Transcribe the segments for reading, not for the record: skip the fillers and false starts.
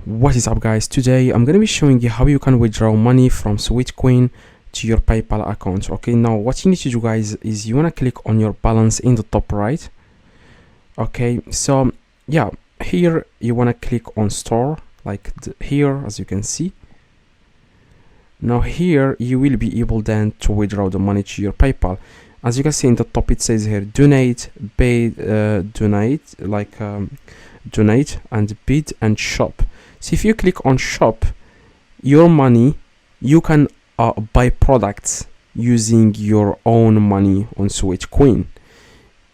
What is up, guys? Today I'm gonna be showing you how you can withdraw money from Sweatcoin to your PayPal account. Okay, now what you need to do, guys, is you wanna click on your balance in the top right. Okay, so yeah, here you wanna click on store, like here, as you can see. Now here you will be able then to withdraw the money to your PayPal. As you can see in the top, it says here donate, pay, donate, like donate and bid and shop. So if you click on shop, your money, you can buy products using your own money on Sweatcoin.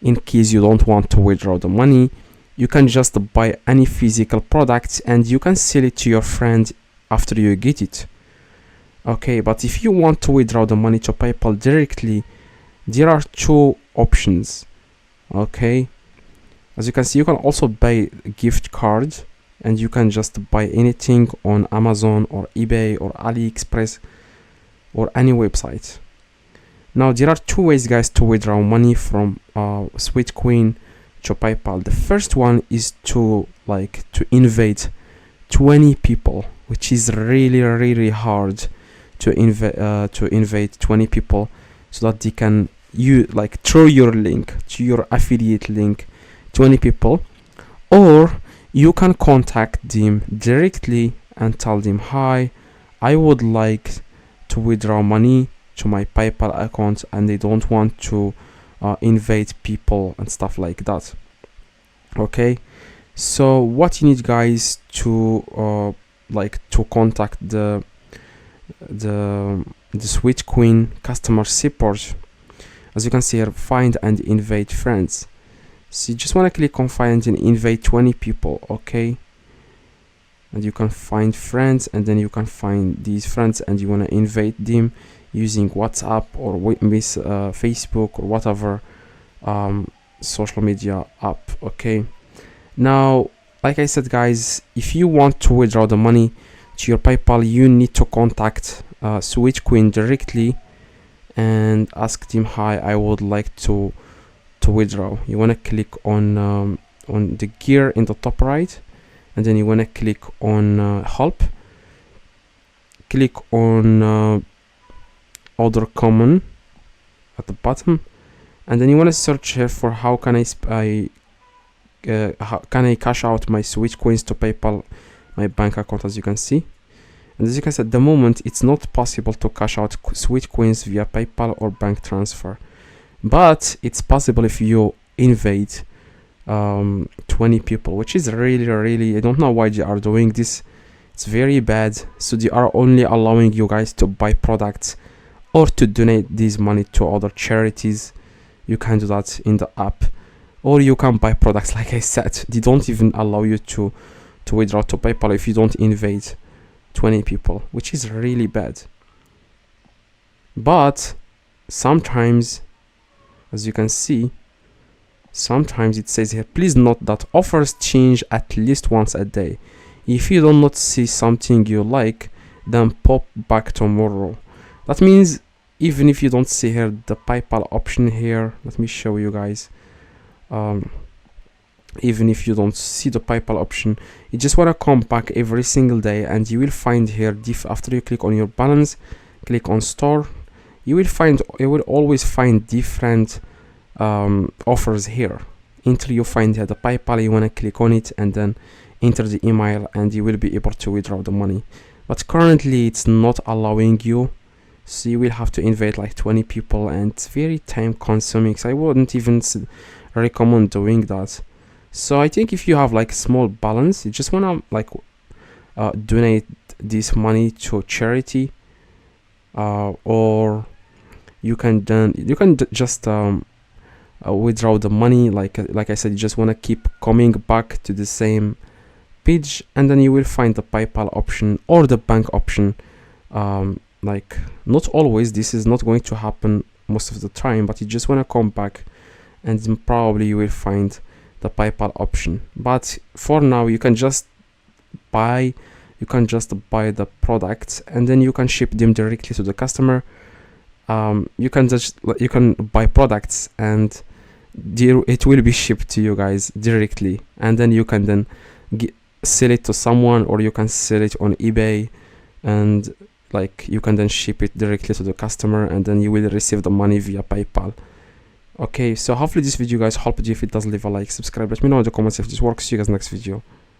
In case you don't want to withdraw the money, you can just buy any physical product and you can sell it to your friend after you get it. Okay, but if you want to withdraw the money to PayPal directly, there are two options. Okay, as you can see, you can also buy a gift card and you can just buy anything on Amazon or eBay or AliExpress or any website. Now there are two ways, guys, to withdraw money from Sweatcoin to PayPal. The first one is to invite 20 people, which is really hard to invite 20 people so that they can throw your link to your affiliate link 20 people, or you can contact them directly and tell them, hi, I would like to withdraw money to my PayPal account and they don't want to invite people and stuff like that. Okay, so what you need, guys, to contact the Sweatcoin customer support, as you can see here, find and invite friends. So you just want to click on find and invite 20 people. Okay, and you can find friends and then you can find these friends and you want to invite them using WhatsApp or Facebook or whatever social media app. Okay, now like I said, guys, if you want to withdraw the money to your PayPal, you need to contact Sweatcoin directly and ask them, hi, I would like to withdraw. You want to click on the gear in the top right and then you want to click on help, click on other common at the bottom, and then you want to search here for how can I cash out my Sweatcoins to PayPal, my bank account. As you can see, and as you can see, at the moment it's not possible to cash out Sweatcoins via PayPal or bank transfer, but it's possible if you invite 20 people, which is really, I don't know why they are doing this. It's very bad. So they are only allowing you guys to buy products or to donate this money to other charities. You can do that in the app, or you can buy products. Like I said, they don't even allow you to withdraw to PayPal if you don't invite 20 people, which is really bad. But sometimes, as you can see, sometimes it says here, please note that offers change at least once a day. If you do not see something you like, then pop back tomorrow. That means even if you don't see here the PayPal option here, let me show you guys. Even if you don't see the PayPal option, you just want to come back every single day and you will find here, after you click on your balance, click on store, you will always find different offers here until you find here the PayPal. You want to click on it and then enter the email and you will be able to withdraw the money. But currently it's not allowing you, so you will have to invite like 20 people and it's very time consuming, so I wouldn't even recommend doing that. So I think if you have like small balance, you just want to donate this money to charity, or you can just withdraw the money. Like I said, you just want to keep coming back to the same page and then you will find the PayPal option or the bank option. Not always, this is not going to happen most of the time, but you just want to come back and then probably you will find the PayPal option. But for now, you can just buy the products and then you can ship them directly to the customer. You can buy products and it will be shipped to you guys directly, and then you can sell it to someone, or you can sell it on eBay, and like you can then ship it directly to the customer, and then you will receive the money via PayPal. Okay, so hopefully this video guys helped you. If it does, leave a like, subscribe, let me know in the comments if this works. See you guys next video.